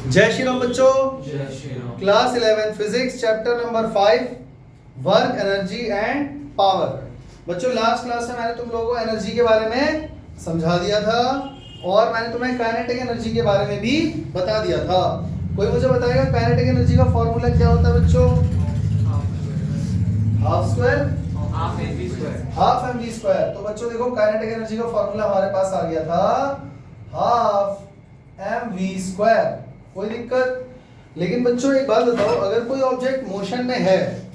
जय श्री राम बच्चों। जय Shri Ram. Class 11 physics chapter number 5 work energy and power. बच्चों लास्ट क्लास में मैंने तुम लोगों को एनर्जी के बारे में समझा दिया था और मैंने तुम्हें काइनेटिक एनर्जी के बारे में भी बता दिया था। कोई मुझे बताएगा काइनेटिक एनर्जी का फॉर्मूला क्या होता है बच्चों? Half square half m v square. Half m v square. तो बच्चों देखो काइनेटिक एनर्जी का फॉर्मूला हमारे पास आ गया था हाफ एम वी स्क्वायर। कोई दिक्कत? लेकिन बच्चों एक बात बताओ, अगर कोई ऑब्जेक्ट मोशन में है,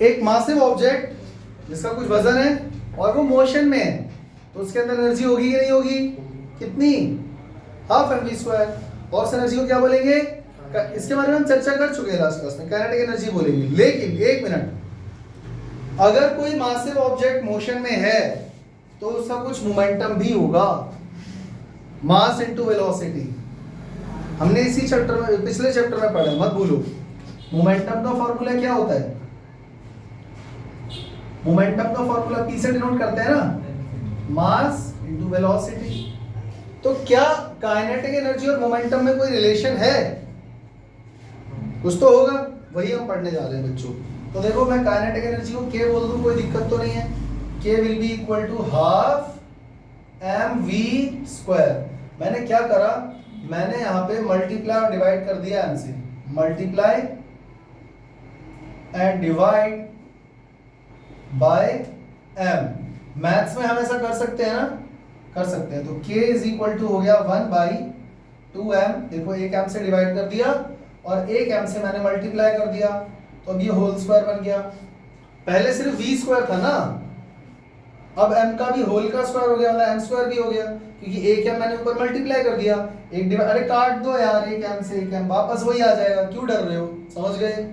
एक मासिव ऑब्जेक्ट जिसका कुछ वजन है और वो मोशन में है, तो उसके अंदर एनर्जी होगी कि नहीं होगी? कितनी? Half m v square. और उस एनर्जी को क्या बोलेंगे? इसके बारे में हम चर्चा कर चुके हैं लास्ट क्लास में, काइनेटिक एनर्जी बोलेंगे। लेकिन एक मिनट, अगर कोई मासिव ऑब्जेक्ट मोशन में है तो उसका कुछ मोमेंटम भी होगा, मास इनटू वेलोसिटी। हमने इसी चैप्टर में, पिछले चैप्टर में पढ़ा, मत भूलो। मोमेंटम का फॉर्मूला क्या होता है? मोमेंटम का फॉर्मूला पी से डिनोट करते हैं ना, मास इनटू वेलोसिटी। तो क्या काइनेटिक एनर्जी और मोमेंटम में कोई रिलेशन है? कुछ तो होगा, वही हम पढ़ने जा रहे हैं बच्चों। तो देखो मैं काइनेटिक एनर्जी को के बोल दूं, कोई दिक्कत तो नहीं है। K will be equal to half m v square. मैंने क्या करा, मैंने यहाँ पे मल्टीप्लाई और डिवाइड कर दिया एम से। Multiply and divide by m. Maths में हम ऐसा कर सकते हैं ना, कर सकते हैं। तो k इज इक्वल टू हो गया 1/2m। देखो एक m से डिवाइड कर दिया और एक m से मैंने मल्टीप्लाई कर दिया, तो अब ये होल स्क्वायर बन गया। पहले सिर्फ v स्क्वायर था ना, अब m का भी होल का स्क्वायर हो गया, मतलब m स्क्वायर भी हो गया, क्योंकि एक m मैंने ऊपर मल्टीप्लाई कर दिया। एक डिवाइड, अरे काट दो यार, एक m से एक m वापस वही आ जाएगा, क्यों डर रहे हो? समझ गए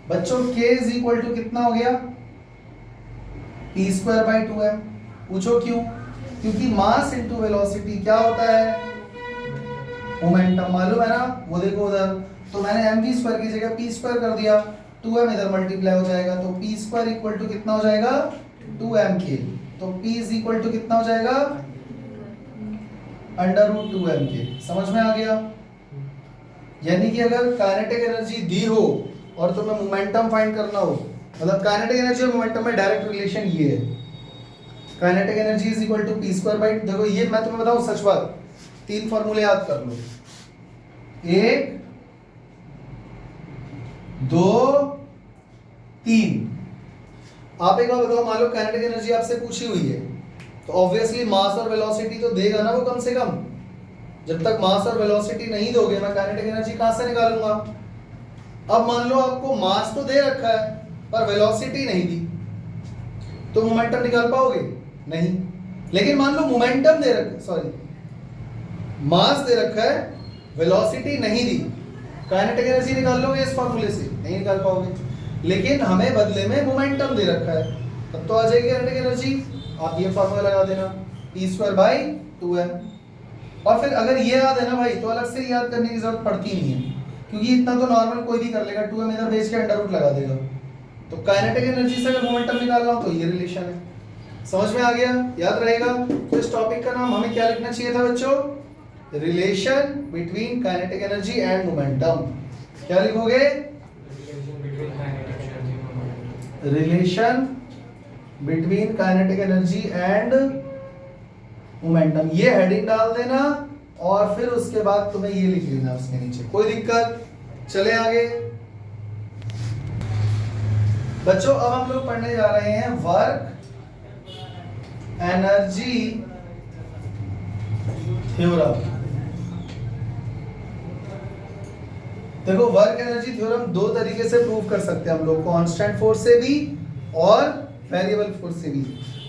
बच्चों? k इज इक्वल टू कितना हो गया? p square by 2m। पूछो क्यों? क्योंकि मास इनटू वेलोसिटी क्या होता है? मोमेंटम। मालूम है ना, वो देखो उधर। तो मैंने एम वी स्क्वायर की जगह पी स्क्वायर कर दिया, 2m इधर मल्टीप्लाई हो जाएगा, तो पी स्क्वायर इक्वल टू कितना हो जाएगा? 2mk। तो p इज इक्वल टू कितना हो जाएगा? √2mk। समझ में आ गया? यानी कि अगर काइनेटिक एनर्जी दी हो और तुम्हें मोमेंटम फाइंड करना हो, मतलब काइनेटिक एनर्जी और मोमेंटम में डायरेक्ट रिलेशन ये है, kinetic energy is equal to p square by, देखो ये मैं तुम्हें बताऊं सच बात, 3 फॉर्मूले याद कर लो। 1 2 3। आप एक बार बताओ, मान लो काइनेटिक एनर्जी आपसे पूछी हुई है, तो ऑब्वियसली मास और वेलोसिटी तो देगा ना वो, कम से कम। जब तक मास और वेलोसिटी नहीं दोगे, मैं काइनेटिक एनर्जी कहां से निकालूंगा? अब मान लो आपको मास तो दे रखा है पर वेलोसिटी नहीं दी, तो मोमेंटम निकाल पाओगे? नहीं। लेकिन मान लो मोमेंटम दे रखा है, सॉरी मास दे रखा है, वेलोसिटी नहीं दी, काइनेटिक एनर्जी निकाल लोगे इस फॉर्मूले से? नहीं निकाल पाओगे। लेकिन हमें बदले में मोमेंटम दे रखा है, तब तो आ जाएगी काइनेटिक एनर्जी। आप ये फॉर्मूला लगा देना, p स्क्वायर बाई 2m। और फिर अगर ये याद है ना भाई, तो अलग से याद करने की जरूरत पड़ती नहीं है, क्योंकि इतना तो नॉर्मल कोई भी कर लेगा, 2m इधर भेज के अंडर रूट लगा देगा। तो काइनेटिक एनर्जी से अगर मोमेंटम निकालना हो तो ये रिलेशन है। समझ में आ गया? याद रहेगा? तो इस टॉपिक का नाम हमें क्या लिखना चाहिए था बच्चों? Relation between kinetic energy and momentum. क्या लिखोगे? Relation between kinetic energy and momentum. ये हेडिंग डाल देना और फिर उसके बाद तुम्हें ये लिख लेना उसके नीचे। कोई दिक्कत? चले आगे बच्चों। अब हम लोग पढ़ने जा रहे हैं वर्क एनर्जी थ्योरम। देखो वर्क एनर्जी थ्योरम 2 तरीके से प्रूव कर सकते हैं हम लोग, कांस्टेंट फोर्स से भी और वेरिएबल फोर्स से भी।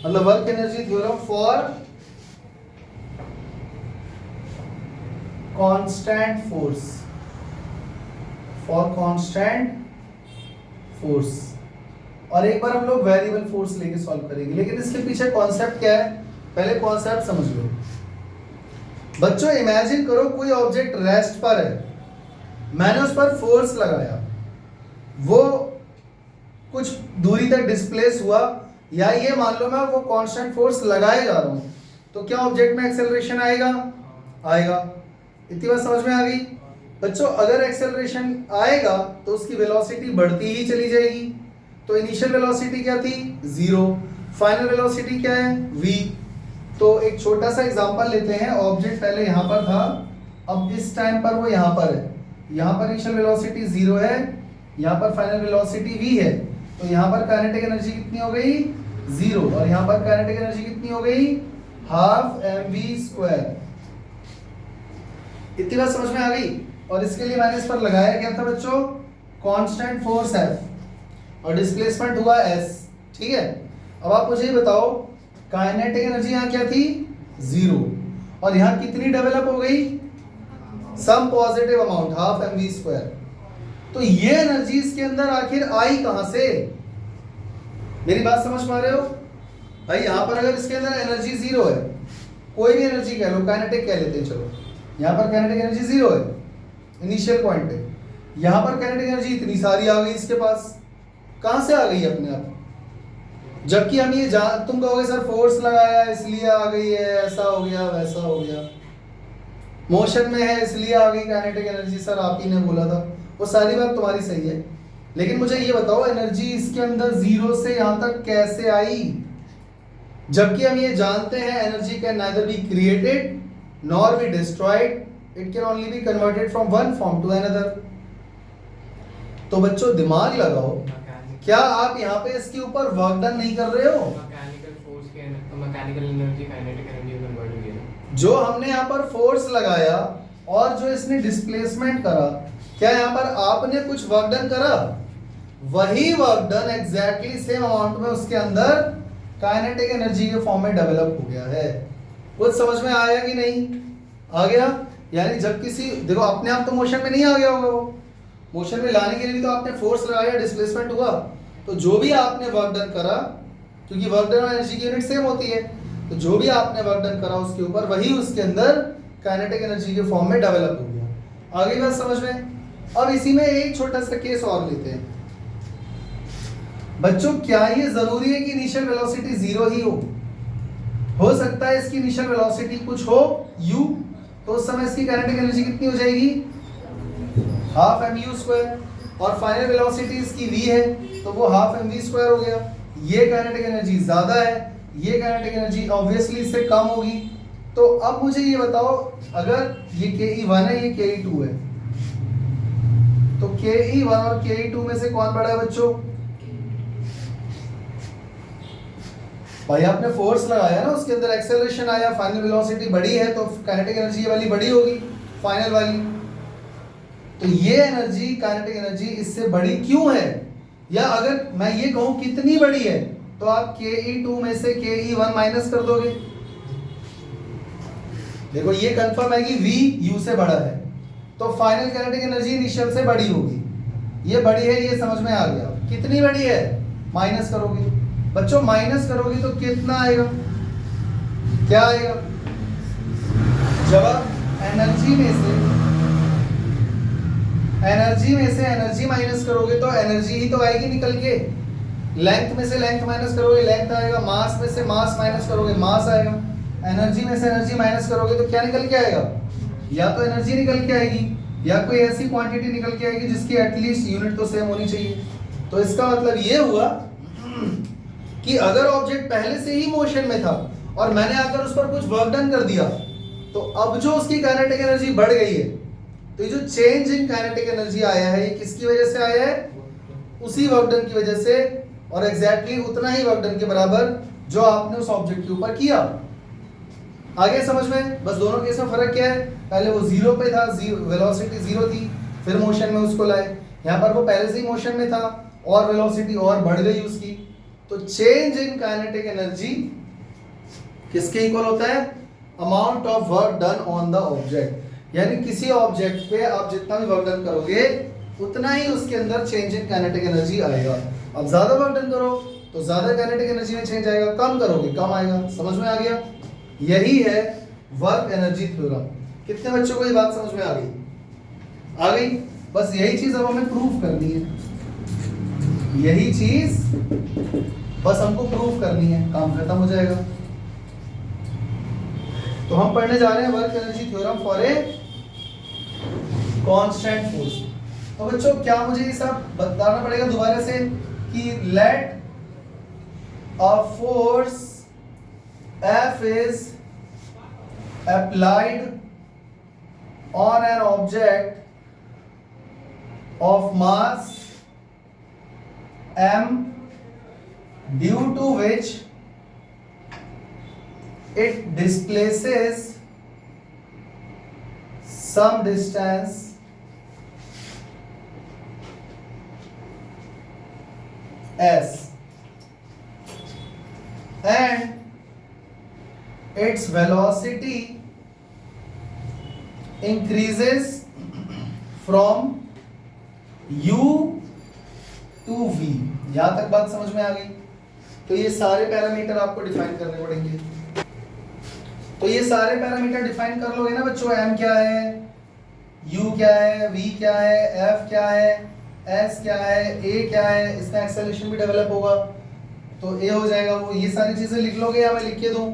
मतलब work energy theorem for constant force, for constant force, और एक बार हम लोग वेरिएबल फोर्स लेके सॉल्व करेंगे। लेकिन इसके पीछे कॉन्सेप्ट क्या है, पहले कॉन्सेप्ट समझ लो बच्चों। इमेजिन करो कोई ऑब्जेक्ट रेस्ट पर है, मैंने उस पर फोर्स लगाया, वो कुछ दूरी तक डिस्प्लेस हुआ, या ये मान लो मैं वो कांस्टेंट फोर्स लगाए जा रहा हूं, तो क्या ऑब्जेक्ट में एक्सेलरेशन आएगा? आएगा। इतनी बात समझ में आ गई बच्चों? अगर एक्सेलरेशन आएगा तो उसकी वेलोसिटी बढ़ती ही चली जाएगी। तो इनिशियल वेलोसिटी क्या थी? 0। फाइनल वेलोसिटी क्या है? v। तो एक छोटा सा एग्जांपल लेते हैं। ऑब्जेक्ट पहले यहाँ पर था, अब इस टाइम पर वो यहाँ पर है। यहाँ पर इनिशियल वेलोसिटी 0 है, यहाँ पर फाइनल वेलोसिटी v है। तो यहाँ पर काइनेटिक एनर्जी कितनी हो गई? 0। और यहाँ पर काइनेटिक एनर्जी कितनी हो गई? Half mv²। इतनी बात समझ में आ गई? और इसके लिए मैंने इस पर लगाया क्या था बच्चों? कांस्टेंट फोर्स F और डिस्प्लेसमेंट हुआ s। ठीक है, अब आप मुझे ये बताओ काइनेटिक एनर्जी यहाँ क्या थी? 0। और यहाँ कितनी डेवलप हो गई? Some positive amount, half mv²। तो ये एनर्जी इसके अंदर आखिर आई कहां से? मेरी बात समझ पा रहे हो भाई? यहां पर अगर इसके अंदर एनर्जी 0 है, कोई भी एनर्जी कह लो, काइनेटिक कह लेते हैं चलो, यहां पर काइनेटिक एनर्जी 0 है इनिशियल पॉइंट पे, यहां पर काइनेटिक एनर्जी इतनी सारी आ गई इसके पास, कहां से आ गई अपने आप? जबकि हम ये तुम कहोगे सर फोर्स लगाया इसलिए आ गई है, ऐसा हो गया वैसा हो गया, मोशन में है इसलिए आ गई काइनेटिक एनर्जी, सर आप ही ने बोला था। वो सारी बात तुम्हारी सही है, लेकिन मुझे ये बताओ एनर्जी इसके अंदर 0 से यहां तक कैसे आई? जबकि हम ये जानते हैं energy can neither be created nor be destroyed, it can only be converted from one form to another. तो बच्चों दिमाग लगाओ, क्या आप यहाँ पे इसके ऊपर वर्क डन नहीं कर रहे हो? मैकेनिकल फोर्स के मैकेनिकल एनर्जी काइनेटिक एनर्जी में कन्वर्ट हुई है। जो हमने यहाँ पर फोर्स लगाया और जो इसने डिस्प्लेसमेंट करा, क्या यहाँ पर आपने कुछ वर्क डन करा? वही work done exactly same amount में उसके अंदर काइनेटिक एनर्जी के फॉर्म में डेवलप हो गया है। कुछ समझ में आया कि नहीं? आ गया? यानी जब किसी, देखो अपने आप तो मोशन में नहीं आ गया होगा, वो मोशन में लाने के लिए तो आपने फोर्स लगाया, डिस्प्लेसमेंट हुआ, तो जो भी आपने वर्क डन करा, क्योंकि वर्क डन और एनर्जी की यूनिट सेम होती है, तो जो भी आपने वर्क डन करा उसके ऊपर वही उसके अंदर काइनेटिक एनर्जी के फॉर्म में डेवलप हो गया। आगे बात समझ में? अब इसी में एक छोटा सा केस और लेते हैं बच्चों। क्या ये जरूरी है कि इनिशियल वेलोसिटी 0 ही हो सकता है इसकी इनिशियल वेलोसिटी कुछ हो u, तो उस समय इसकी काइनेटिक एनर्जी कितनी हो जाएगी? Half mv²। और फाइनल वेलोसिटी इसकी v है, तो वो हाफ mv² हो गया। ये काइनेटिक एनर्जी ज्यादा है, ये काइनेटिक एनर्जी ऑब्वियसली इससे कम होगी। तो अब मुझे ये बताओ, अगर ये ke1 है, ये ke2 है, तो ke1 और ke2 में से कौन बड़ा है बच्चों? भाई आपने फोर्स लगाया ना, उसके अंदर एक्सेलरेशन आया, फाइनल वेलोसिटी बड़ी है, तो काइनेटिक एनर्जी ये वाली बड़ी होगी, फाइनल वाली। तो ये एनर्जी, काइनेटिक एनर्जी इससे बड़ी क्यों है? या अगर मैं ये कहूं कितनी बड़ी है, तो आप ke2 में से ke1 माइनस कर दोगे। देखो ये कंफर्म है कि v u से बड़ा है, तो फाइनल काइनेटिक एनर्जी इनिशियल से बड़ी होगी। ये बड़ी है, ये समझ में आ गया। कितनी बड़ी है? माइनस करोगे बच्चों, माइनस करोगे तो कितना आएगा? क्या आएगा? जब आप एनर्जी में से एनर्जी माइनस करोगे तो एनर्जी ही तो आएगी निकल के। लेंथ में से लेंथ माइनस करोगे, लेंथ आएगा। मास में से मास माइनस करोगे, मास आएगा। एनर्जी में से एनर्जी माइनस करोगे तो क्या निकल के आएगा? या तो एनर्जी निकल के आएगी, या कोई ऐसी क्वांटिटी निकल के आएगी जिसकी एटलीस्ट यूनिट तो सेम होनी चाहिए। तो इसका मतलब ये हुआ कि अगर ऑब्जेक्ट पहले से ही मोशन में था और मैंने आकर उस पर कुछ वर्क डन कर दिया, तो अब जो उसकी काइनेटिक एनर्जी बढ़ गई है, तो ये जो चेंज इन काइनेटिक एनर्जी आया है, ये किसकी वजह से आया है? उसी वर्क डन की वजह से, और एग्जैक्टली उतना ही वर्क डन के बराबर जो आपने उस ऑब्जेक्ट के ऊपर किया। आगे समझ में? बस दोनों केस में फर्क क्या है? पहले वो 0 पे था, वेलोसिटी 0 थी, फिर मोशन में उसको लाए। यहाँ पर वो पहले से ही मोशन में था और वेलोसिटी और बढ़ गई उसकी। तो चेंज इन काइनेटिक एनर्जी किसके इक्वल होता है? Amount of work done on the object. यानी किसी ऑब्जेक्ट पे आप जितना भी वर्क डन करोगे उतना ही उसके अंदर चेंज इन काइनेटिक एनर्जी आएगा। अब ज्यादा वर्क डन करो तो ज्यादा काइनेटिक एनर्जी में चेंज आएगा, कम करोगे कम आएगा। समझ में आ गया? यही है वर्क एनर्जी थ्योरम। कितने बच्चों को ये बात समझ में आ गई? आ गई? बस यही चीज अब हमें प्रूफ करनी है, यही चीज बस हमको प्रूफ करनी है, काम खत्म हो जाएगा। तो हम पढ़ने जा रहे हैं work energy theorem for a constant force. तो बच्चों क्या मुझे ये सब बताना पड़ेगा दोबारा से कि let a force F is applied on an object of mass m due to which it displaces some distance s and its velocity increases from u to v। यहां तक बात समझ में आ गई? तो ये सारे पैरामीटर आपको डिफाइन करने पड़ेंगे। तो ये सारे पैरामीटर डिफाइन कर लोगे ना बच्चों, m क्या है, u क्या है, v क्या है, f क्या है, s क्या है, a क्या है, इसका एक्सेलरेशन भी डेवलप होगा तो a हो जाएगा वो। ये सारी चीजें लिख लोगे या मैं लिख के दूं?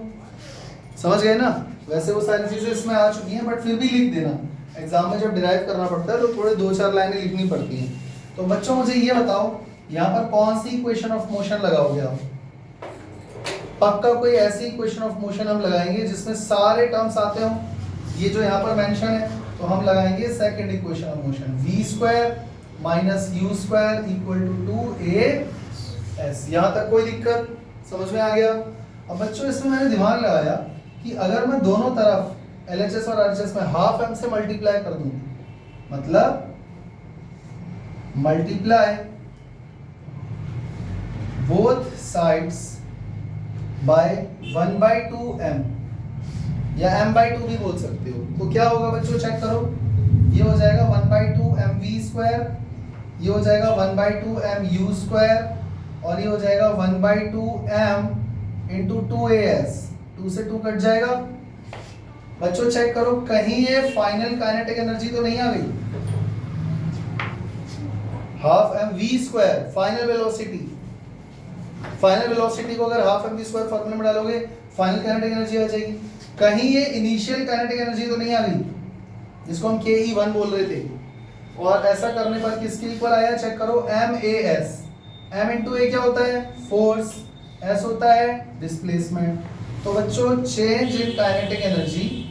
समझ गए ना? वैसे वो सारी चीजें इसमें आ चुकी हैं बट फिर भी लिख देना, एग्जाम में जब डिराइव करना पड़ता है तो थोड़े 2-4 लाइनें लिखनी पड़ती हैं। तो बच्चों मुझे ये बताओ यहाँ पर कौन सी इक्वेशन ऑफ मोशन लगाओगे आप? पक्का कोई ऐसी इक्वेशन ऑफ मोशन हम लगाएंगे जिसमें सारे टर्म्स आते हो। ये जो यहाँ पर मेंशन है तो हम लगाएंगे second equation of motion, v² minus u² equal to 2as। यहाँ तक कोई दिक्कत समझ में आ गया? अब बच्चों इसमें मैंने दिमाग लगाया कि अगर मैं दोनों तरफ LHS और RHS में हाफ m से मल्टीप्लाई कर दूं, मतलब multiply both sides by 1/2m या m/2 भी बोल सकते हो, तो क्या होगा बच्चों चेक करो। ये हो जाएगा 1/2mv², ये हो जाएगा 1/2mu² और ये हो जाएगा 1/2m इंटू 2as। 2 से 2 कट जाएगा। बच्चों चेक करो कहीं ये फाइनल काइनेटिक एनर्जी तो नहीं आ गई? Half mv² final velocity, final velocity को अगर हाफ mv² फॉर्मूले में डालोगे फाइनल काइनेटिक एनर्जी आ जाएगी। कहीं ये इनिशियल काइनेटिक एनर्जी तो नहीं आ गई जिसको हम ke1 बोल रहे थे? और ऐसा करने पर किसके इक्वल आया चेक करो,mas। m इंटू a क्या होता है? फोर्स। s होता है डिस्प्लेसमेंट। तो बच्चों change in kinetic energy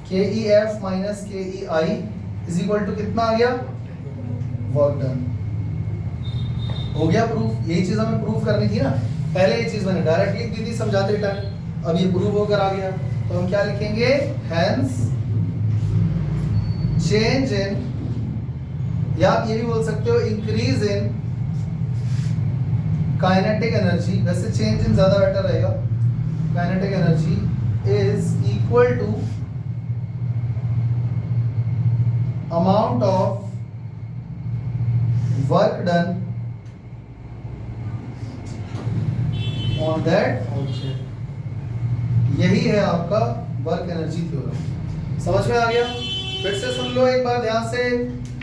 KEF minus KEI is equal to कितना आ गया? Work done. हो गया प्रूफ। यही चीज हमें प्रूफ करनी थी ना, पहले ये चीज मैंने डायरेक्ट लिख दी थी समझाते टाइम, अब ये प्रूफ होकर आ गया। तो हम क्या लिखेंगे? हेंस चेंज इन, या आप ये भी बोल सकते हो इंक्रीज इन काइनेटिक एनर्जी, वैसे चेंज इन ज्यादा बेटर रहेगा। Kinetic energy is equal to amount of work done on that object. यही है आपका वर्क एनर्जी थ्योरम। समझ में आ गया? फिर से सुन लो एक बार ध्यान से,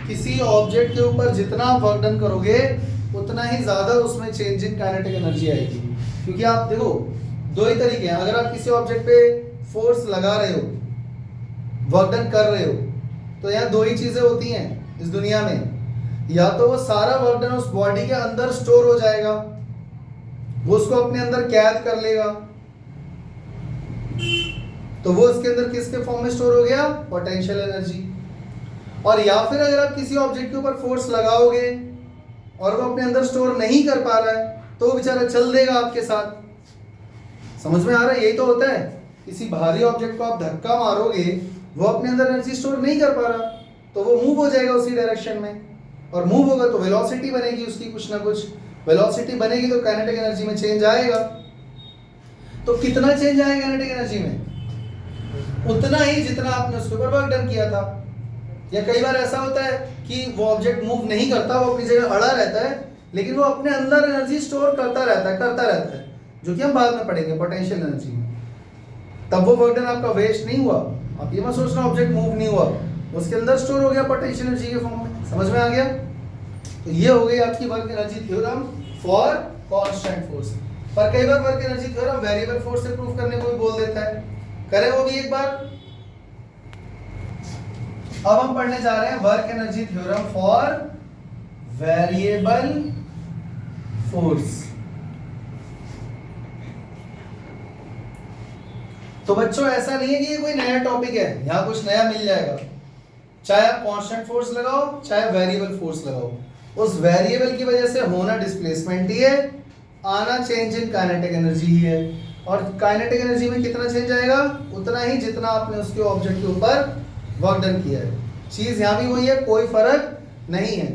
किसी ऑब्जेक्ट के ऊपर जितना आप वर्क डन करोगे उतना ही ज्यादा उसमें चेंज इन काइनेटिक एनर्जी आएगी। क्योंकि आप देखो दो ही तरीके हैं, अगर आप किसी ऑब्जेक्ट पे फोर्स लगा रहे हो, वर्क डन कर रहे हो, तो यहाँ दो ही चीजें होती हैं इस दुनिया में। या तो वो सारा वर्क डन उस बॉडी के अंदर स्टोर हो जाएगा, वो उसको अपने अंदर कैद कर लेगा, तो वो उसके अंदर किसके फॉर्म में स्टोर हो गया? Potential energy. और या फिर अगर आप किसी ऑब्जेक्ट के ऊपर फोर्स लगाओगे और वो अपने अंदर स्टोर नहीं कर पा रहा है तो वो बेचारा चल देगा आपके साथ। समझ में आ रहा है? यही तो होता है, किसी भारी ऑब्जेक्ट को आप धक्का मारोगे, वो अपने अंदर एनर्जी स्टोर नहीं कर पा रहा तो वो मूव हो जाएगा उसी डायरेक्शन में, और मूव होगा तो वेलोसिटी बनेगी उसकी, कुछ ना कुछ वेलोसिटी बनेगी तो काइनेटिक एनर्जी में चेंज आएगा। तो कितना चेंज आएगा काइनेटिक एनर्जी में? उतना ही जितना आपने उसके ऊपर वर्क डन किया था। या कई बार ऐसा होता है कि वो ऑब्जेक्ट मूव नहीं करता, वो अपनी जगह अड़ा रहता है, लेकिन वो अपने अंदर एनर्जी स्टोर करता रहता है, जो कि हम बाद में पढ़ेंगे पोटेंशियल एनर्जी में। तब वो वर्क डन आपका वेस्ट नहीं हुआ। आप ये मत सोचना ऑब्जेक्ट मूव नहीं हुआ, उसके अंदर स्टोर हो गया पोटेंशियल एनर्जी के फॉर्म में। समझ में आ गया? तो ये हो गई आपकी work energy theorem for constant force. पर कई बार work energy theorem variable force से प्रूव करने को भी बोल देता है। करें वो भी एक बार। अब हम पढ़ने जा रहे हैं work energy theorem for variable force. तो बच्चों ऐसा नहीं है कि ये कोई नया टॉपिक है, यहां कुछ नया मिल जाएगा। चाहे आप कांस्टेंट फोर्स लगाओ चाहे वेरिएबल फोर्स लगाओ, उस वेरिएबल की वजह से होना डिस्प्लेसमेंट ही है, आना चेंज इन काइनेटिक एनर्जी ही है। और काइनेटिक एनर्जी में कितना चेंज आएगा? उतना ही जितना आपने उसके ऑब्जेक्ट के ऊपर वर्क डन किया है। चीज यहाँ भी वही है, कोई फर्क नहीं है,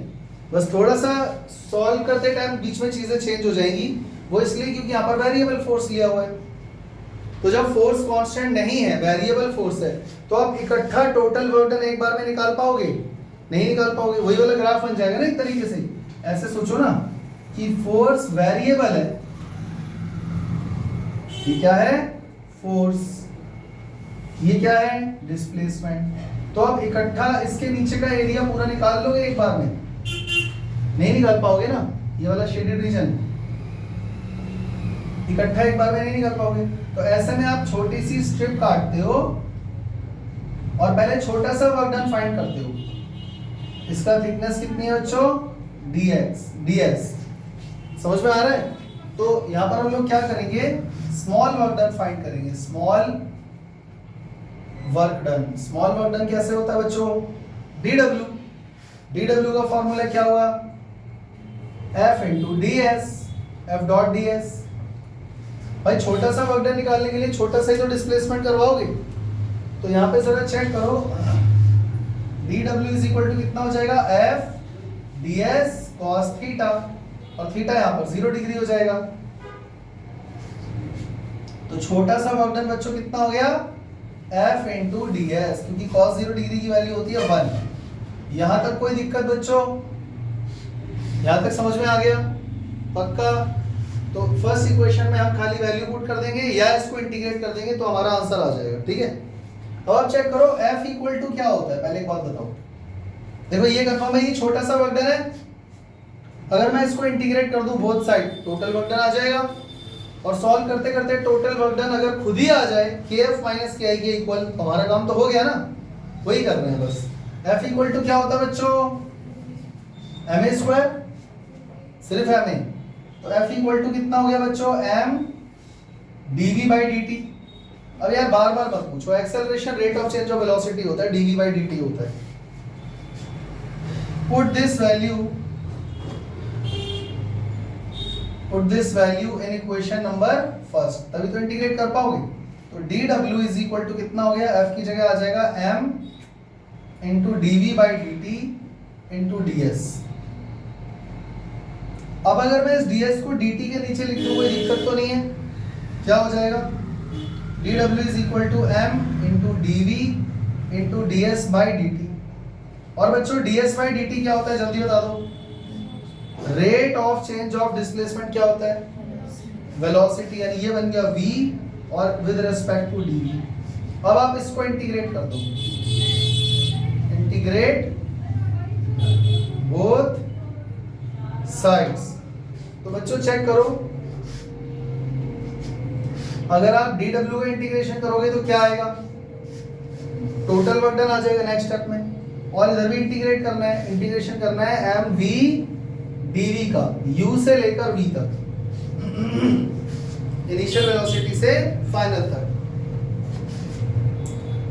बस थोड़ा सा सॉल्व करते टाइम बीच में चीजें चेंज हो जाएंगी। वो इसलिए क्योंकि यहाँ पर वेरिएबल फोर्स लिया हुआ है। तो जब फोर्स कांस्टेंट नहीं है, वेरिएबल फोर्स है, तो आप इकट्ठा टोटल वर्क डन एक बार में निकाल पाओगे? नहीं निकाल पाओगे। वही वाला ग्राफ बन जाएगा ना एक तरीके से। ऐसे सोचो ना कि फोर्स वेरिएबल है, ये क्या है? फोर्स। ये क्या है? डिस्प्लेसमेंट। तो आप इकट्ठा इसके नीचे का एरिया पूरा निकाल लोगे एक बार में? नहीं निकाल पाओगे ना, ये वाला शेडेड रीजन इकट्ठा एक बार में नहीं निकाल पाओगे। तो ऐसे में आप छोटी सी स्ट्रिप काटते हो और पहले छोटा सा वर्क डन फाइंड करते हो। इसका थिकनेस कितनी है बच्चों? ds। समझ में आ रहा है? तो यहां पर हम लोग क्या करेंगे? स्मॉल वर्क डन फाइंड करेंगे। Small work done. Small work done कैसे होता है बच्चों? dw का फॉर्मूला क्या हुआ? F into ds, F dot ds। भाई छोटा सा वर्क डन निकालने के लिए छोटा सा ही तो डिस्प्लेसमेंट करवाओगे। तो यहाँ पे जरा चेक करो, dw इज इक्वल टू कितना हो जाएगा? F ds cos थीटा, और थीटा यहाँ पर 0 डिग्री हो जाएगा। तो छोटा सा वर्क डन बच्चों कितना हो गया? F into ds, क्योंकि cos 0 डिग्री की वैल्यू होती है 1। यहां तक कोई दिक्कत बच्चों? यहां तक समझ में आ गया? पक्का? तो फर्स्ट इक्वेशन में हम खाली वैल्यू पुट कर देंगे या इसको इंटीग्रेट कर देंगे तो हमारा आंसर आ जाएगा। ठीक है, अब आप चेक करो F इक्वल टू क्या होता है। पहले एक बात बताओ, देखो ये कंफर्म है, ये छोटा सा वर्क डन है। अगर मैं इसको इंटीग्रेट कर दूं both side, total work done आ जाएगा। और सॉल्व करते करते टोटल वर्क डन अगर खुद ही आ जाए kf माइनस ki के इक्वल, तो हमारा काम तो हो गया ना। वही कर रहे हैं बस। F इक्वल टू क्या होता है बच्चों? ma स्क्वायर, सिर्फ ma। तो F इक्वल टू कितना हो गया बच्चों? m dv by dt। अब यार बार बार मत पूछो, acceleration rate of change of velocity होता है, dv बाई dt होता है। Put this value in equation number first, तभी तो इंटीग्रेट कर पाओगे। तो dw इज इक्वल टू कितना हो गया? F की जगह आ जाएगा m into dv by dt into ds। अब अगर मैं इस ds को dt के नीचे लिख दूं कोई दिक्कत तो नहीं है? क्या हो जाएगा? dw is equal to m into dv into ds by dt। और बच्चों ds बाई dt क्या होता है जल्दी बता दो? Rate of change of displacement क्या होता है? वेलोसिटी, यानी ये बन गया v और विद रिस्पेक्ट टू dv। अब आप इसको इंटीग्रेट कर दो, इंटीग्रेट बोथ साइड्स। तो बच्चों चेक करो, अगर आप dw का इंटीग्रेशन करोगे तो क्या आएगा? टोटल वर्क डन आ जाएगा नेक्स्ट स्टेप में। और इधर भी इंटीग्रेट करना है, इंटीग्रेशन करना है mv dv का, u से लेकर v तक, इनिशियल वेलोसिटी से फाइनल तक।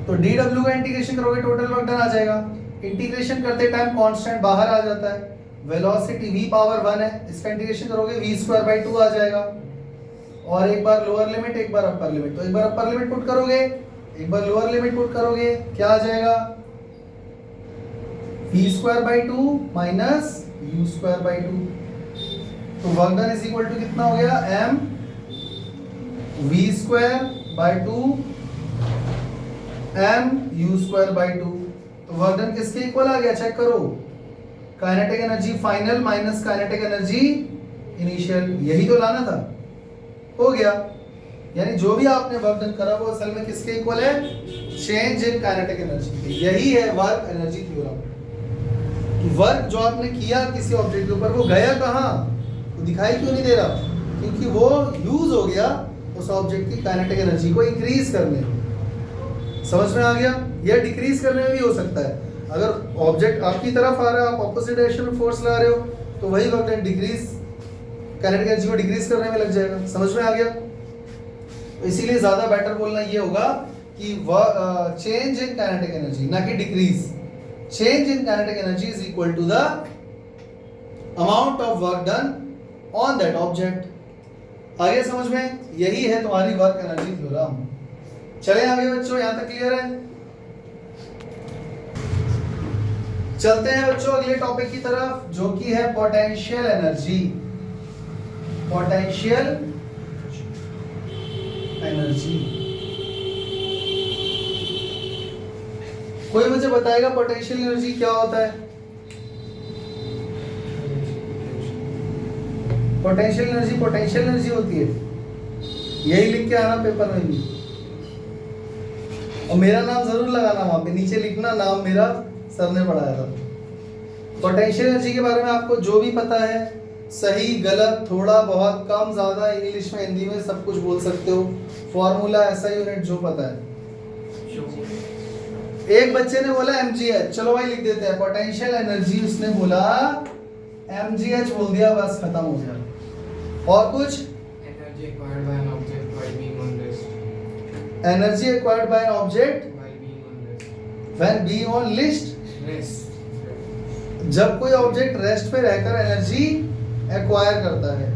तो dw का इंटीग्रेशन करोगे टोटल वर्क डन आ जाएगा। इंटीग्रेशन करते टाइम कांस्टेंट बाहर आ जाता है, वेलोसिटी v पावर 1 है, इसका इंटीग्रेशन करोगे v स्क्वायर बाई 2 आ जाएगा। और एक बार लोअर लिमिट एक बार अपर लिमिट, तो एक बार अपर लिमिट पुट करोगे एक बार लोअर लिमिट पुट करोगे, क्या आ जाएगा? v square by 2 minus u square by 2। तो work done is equal to कितना हो गया? m v square by 2 m u square by 2। तो वर्क डन किसके इक्वल आ गया? चेक करो, kinetic energy final minus kinetic energy initial, यही तो लाना था। हो गया, यानी जो भी आपने वर्क डन करा वो असल में किसके इक्वल है? Change in kinetic energy. यही है वर्क एनर्जी थ्योरम। वर्क जो आपने किया किसी ऑब्जेक्ट के ऊपर, वो गया कहाँ? वो दिखाई क्यों नहीं दे रहा? क्योंकि वो यूज हो गया उस ऑब्जेक्ट की काइनेटिक एनर्जी को इंक्रीज करने में। समझ में आ गया? या डिक्रीज करने में भी हो सकता है। अगर ऑब्जेक्ट आपकी तरफ आ रहा है, आप ऑपोजिट डायरेक्शन में फोर्स लगा रहे हो, तो वही work done decrease, kinetic energy को डिक्रीज करने में लग जाएगा। समझ में आ गया? इसीलिए ज्यादा बेटर बोलना ये होगा कि चेंज इन काइनेटिक एनर्जी, ना कि decrease. Change in kinetic energy is equal to the amount of work done on that object. आगे समझ में? यही है तुम्हारी वर्क एनर्जी थ्योरम। चले आगे बच्चों, यहां तक क्लियर है? चलते हैं बच्चों अगले टॉपिक की तरफ, जो कि है पोटेंशियल एनर्जी। पोटेंशियल एनर्जी, कोई मुझे बताएगा पोटेंशियल एनर्जी क्या होता है? पोटेंशियल एनर्जी होती है, यही लिख के आना पेपर में भी, और मेरा नाम जरूर लगाना, वहां पे नीचे लिखना नाम मेरा सर ने पढ़ाया था। पोटेंशियल एनर्जी के बारे में आपको जो भी पता है, सही गलत थोड़ा बहुत कम ज्यादा, इंग्लिश में हिंदी में सब कुछ बोल सकते हो, फॉर्मूला ऐसा यूनिट जो पता है। एक बच्चे ने बोला mgh, चलो भाई लिख देते हैं पोटेंशियल एनर्जी, उसने बोला mgh बोल दिया, बस खत्म हो गया। और कुछ? Energy acquired by an object while being on rest. Energy acquired by an object while being on rest. When being on rest. जब कोई ऑब्जेक्ट रेस्ट पे रहकर एनर्जी एक्वायर करता है,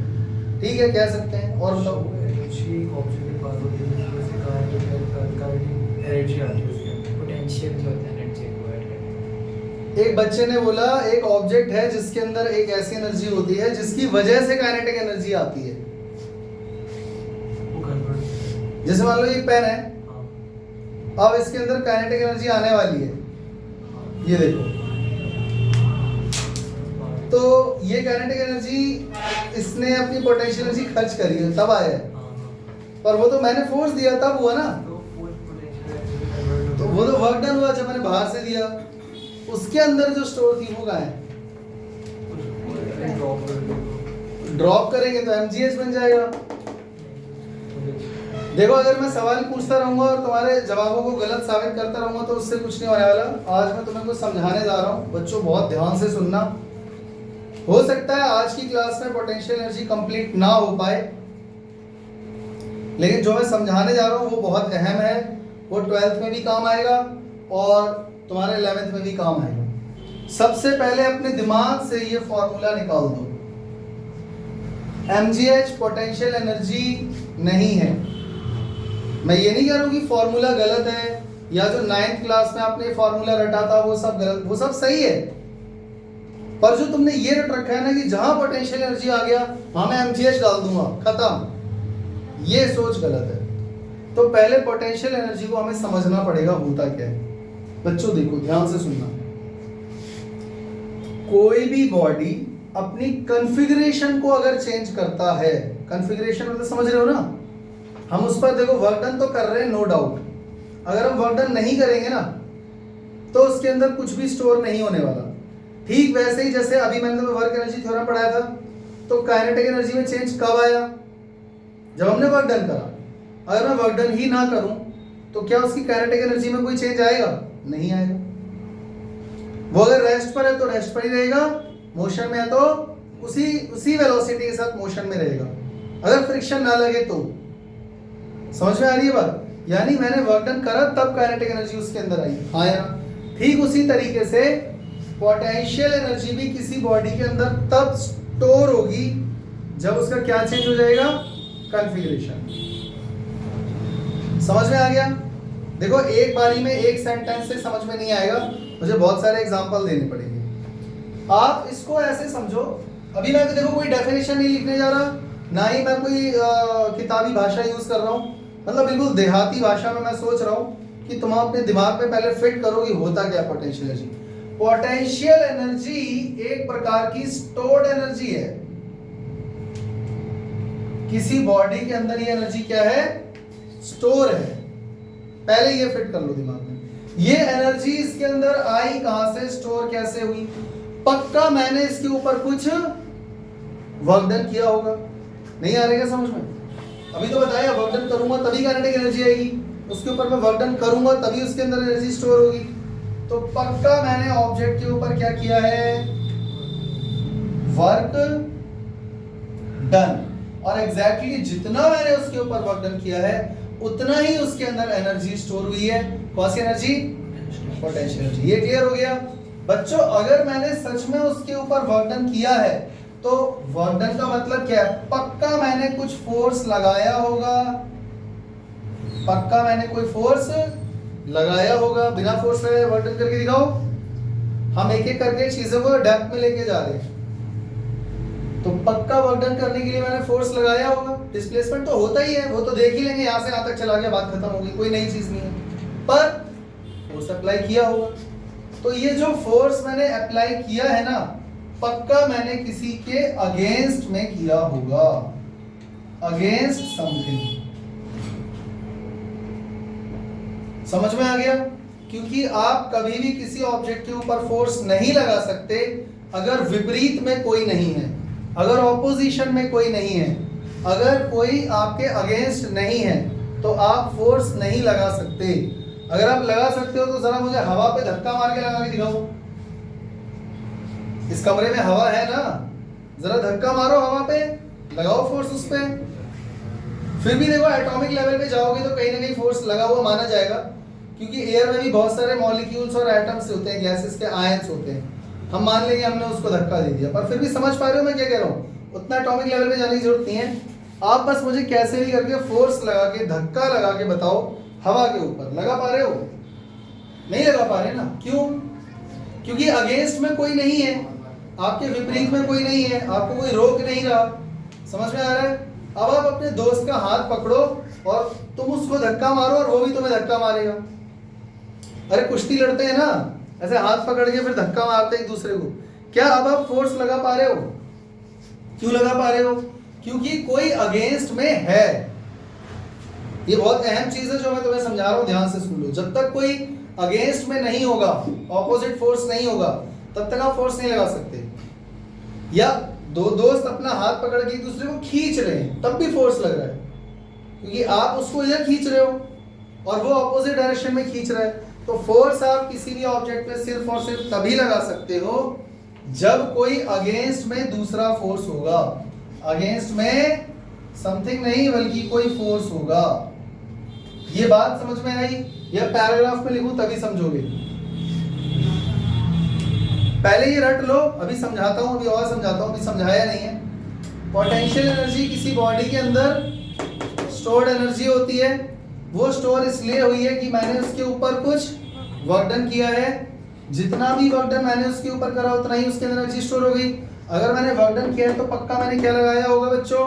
ठीक है, कह सकते हैं। और बताओ? एनर्जी एक ऑब्जेक्ट के पास होती है जिसमें से काइनेटिक एनर्जी आती है उसके अंदर। पोटेंशियल जो होता है एनर्जी एक्वायर्ड करने। एक बच्चे ने बोला एक ऑब्जेक्ट है जिसके अंदर एक ऐसी एनर्जी होती है जिसकी वजह से काइनेटिक एनर्जी आती है। वो कन्वर्ट, जैसे मान लो ये पेन है, हाँ अब इसके अंदर काइनेटिक एनर्जी आने वाली है, ये देखो, तो ये काइनेटिक एनर्जी इसने अपनी पोटेंशियल एनर्जी खर्च करी है, तब आया है, पर वो तो मैंने फोर्स दिया तब हुआ ना, तो फोर्स पोटेंशियल एनर्जी में कन्वर्ट तो वो तो वर्क डन हुआ जब मैंने बाहर से दिया। उसके अंदर जो स्टोर थी वो कहाँ है? ड्रॉप कर दो। ड्रॉप करेंगे तो mgh बन जाएगा। देखो अगर मैं सवाल पूछता रहूंगा और तुम्हारे जवाबों को गलत साबित करता रहूंगा तो उससे कुछ नहीं होने वाला। आज मैं तुम्हें कुछ समझाने जा रहा हूँ, बच्चों बहुत ध्यान से सुनना। हो सकता है आज की क्लास में पोटेंशियल एनर्जी कंप्लीट ना हो पाए, लेकिन जो मैं समझाने जा रहा हूँ वो बहुत अहम है, वो 12th में भी काम आएगा और तुम्हारे 11th में भी काम आएगा। सबसे पहले अपने दिमाग से ये फॉर्मूला निकाल दो, mgh पोटेंशियल एनर्जी नहीं है। मैं ये नहीं कह रहा हूँ कि फॉर्मूला गलत है या जो 9th क्लास में आपने फॉर्मूला रटा था वो सब गलत, वो सब सही है, पर जो तुमने ये रट रखा है ना कि जहां पोटेंशियल एनर्जी आ गया हाँ मैं mgh डाल दूंगा खत्म, ये सोच गलत है। तो पहले पोटेंशियल एनर्जी को हमें समझना पड़ेगा होता क्या है। बच्चों देखो ध्यान से सुनना, कोई भी बॉडी अपनी कॉन्फ़िगरेशन को अगर चेंज करता है, कॉन्फ़िगरेशन मतलब समझ रहे हो ना, हम उस पर देखो वर्क डन तो कर रहे हैं नो डाउट, अगर हम वर्क डन नहीं करेंगे ना तो उसके अंदर कुछ भी स्टोर नहीं होने वाला। ठीक वैसे ही जैसे अभी मैंने तुम्हें वर्क एनर्जी थ्योरम पढ़ाया था, तो काइनेटिक एनर्जी में चेंज कब आया? जब हमने वर्क डन करा। अगर मैं वर्क डन ही ना करूं तो क्या उसकी काइनेटिक एनर्जी में कोई चेंज आएगा? नहीं आएगा। वो अगर रेस्ट पर है तो रेस्ट पर ही रहेगा, मोशन में है तो उसी वेलोसिटी के साथ मोशन में रहेगा, अगर फ्रिक्शन ना लगे तो। समझ में आ रही है बात? यानी मैंने वर्क डन करा तब काइनेटिक एनर्जी उसके अंदर आई, आया। ठीक उसी तरीके से पोटेंशियल एनर्जी भी किसी बॉडी के अंदर तब स्टोर होगी जब उसका क्या चेंज हो जाएगा? कॉन्फ़िगरेशन। समझ में आ गया? देखो एक बारी में एक सेंटेंस से समझ में नहीं आएगा, मुझे बहुत सारे एग्जांपल देने पड़ेंगे। आप इसको ऐसे समझो, अभी मैं देखो कोई डेफिनेशन नहीं लिखने जा रहा, ना ही मैं कोई किताबी भाषा यूज कर रहा हूँ, मतलब बिल्कुल देहाती भाषा में मैं सोच रहा हूँ कि तुम अपने दिमाग में पहले फिट करो कि होता क्या पोटेंशियल एनर्जी। पोटेंशियल एनर्जी एक प्रकार की स्टोर्ड एनर्जी है। किसी बॉडी के अंदर ये एनर्जी क्या है? स्टोर है। पहले ये फिट कर लो दिमाग में, ये एनर्जी इसके अंदर आई कहां से, स्टोर कैसे हुई? पक्का मैंने इसके ऊपर कुछ वर्क डन किया होगा। नहीं आ रहेगा समझ में? अभी तो बताया वर्क डन करूंगा तभी काइनेटिक एनर्जी आएगी, उसके ऊपर मैं वर्क डन करूंगा तभी उसके अंदर एनर्जी स्टोर होगी। तो पक्का मैंने ऑब्जेक्ट के ऊपर क्या किया है, वर्क डन, और एग्जैक्टली जितना मैंने उसके ऊपर वर्क डन किया है उतना ही उसके अंदर एनर्जी स्टोर हुई है। कौन सी एनर्जी, पोटेंशियल एनर्जी। ये क्लियर हो गया बच्चों। अगर मैंने सच में उसके ऊपर वर्क डन किया है तो वर्क डन का मतलब क्या है, पक्का मैंने कुछ फोर्स लगाया होगा, पक्का मैंने कोई फोर्स लगाया होगा। बिना फोर्स लगाए वर्क डन करके दिखाओ। हम एक एक करके चीजों को डेप्थ में लेके जा रहे हैं। तो पक्का वर्क डन करने के लिए मैंने फोर्स लगाया होगा। डिस्प्लेसमेंट तो होता ही है, वो तो देख ही लेंगे, यहाँ से यहाँ तक चला गया, बात खत्म होगी, कोई नई चीज नहीं है। पर फोर्स अप्लाई किया होगा। तो ये जो फोर्स मैंने अप्लाई किया है ना, पक्का मैंने किसी के अगेंस्ट में किया होगा, अगेंस्ट समथिंग। समझ में आ गया? क्योंकि आप कभी भी किसी ऑब्जेक्ट के ऊपर फोर्स नहीं लगा सकते अगर विपरीत में कोई नहीं है, अगर ऑपोजिशन में कोई नहीं है, अगर कोई आपके अगेंस्ट नहीं है तो आप फोर्स नहीं लगा सकते। अगर आप लगा सकते हो तो जरा मुझे हवा पे धक्का मार के लगा के दिखाओ। इस कमरे में हवा है ना, जरा धक्का मारो हवा पे, लगाओ फोर्स उस पे। फिर भी देखो एटॉमिक लेवल पे जाओगे तो कहीं ना कहीं फोर्स लगा हुआ माना जाएगा, क्योंकि एयर में भी बहुत सारे मॉलिक्यूल्स और एटम्स होते हैं, गैसेस के आयंस होते हैं। हम मान लेंगे हमने उसको धक्का दे दिया, पर फिर भी समझ पा रहे हो मैं क्या कह रहा हूँ? उतना एटॉमिक लेवल पे जाने की जरूरत नहीं है। आप बस मुझे कैसे भी करके फोर्स लगा के, धक्का लगा के बताओ हवा के ऊपर। लगा पा रहे हो? नहीं लगा पा रहे ना? क्यों? क्योंकि अगेंस्ट में कोई नहीं है, आपके विपरीत में कोई नहीं है, आपको कोई रोक नहीं रहा। समझ में आ रहा है? अब आप अपने दोस्त का हाथ पकड़ो और तुम उसको धक्का मारो और वो भी तुम्हें धक्का मारेगा। अरे कुश्ती लड़ते हैं ना, ऐसे हाथ पकड़ के फिर धक्का मारते हैं एक दूसरे को। क्या अब आप फोर्स लगा पा रहे हो? क्यों लगा पा रहे हो? क्योंकि कोई अगेंस्ट में है। ये बहुत अहम चीज है जो मैं तुम्हें समझा रहा हूं, ध्यान से सुन लो। जब तक कोई अगेंस्ट में नहीं होगा, ऑपोजिट फोर्स नहीं होगा, तब तक आप फोर्स नहीं लगा सकते। या दो दोस्त अपना हाथ पकड़ के एक दूसरे को खींच रहे हैं, तब भी फोर्स लग रहा है, क्योंकि आप उसको इधर खींच रहे हो और वो ऑपोजिट डायरेक्शन में खींच रहा है। तो फोर्स आप किसी भी ऑब्जेक्ट पे सिर्फ और सिर्फ तभी लगा सकते हो जब कोई अगेंस्ट में दूसरा फोर्स होगा। अगेंस्ट में समथिंग नहीं बल्कि कोई फोर्स होगा। ये बात समझ में आई? या पैराग्राफ में लिखूं तभी समझोगे? पहले ये रट लो, अभी समझाता हूं, अभी और समझाता हूं, अभी समझाया नहीं है। पोटेंशियल एनर्जी किसी बॉडी के अंदर स्टोर्ड एनर्जी होती है। वो स्टोर इसलिए हुई है कि मैंने उसके ऊपर कुछ वर्क डन किया है। जितना भी वर्क डन मैंने उसके ऊपर करा उतना ही उसके अंदर एनर्जी स्टोर हो गई। अगर मैंने वर्क डन किया है तो पक्का मैंने क्या लगाया होगा बच्चों?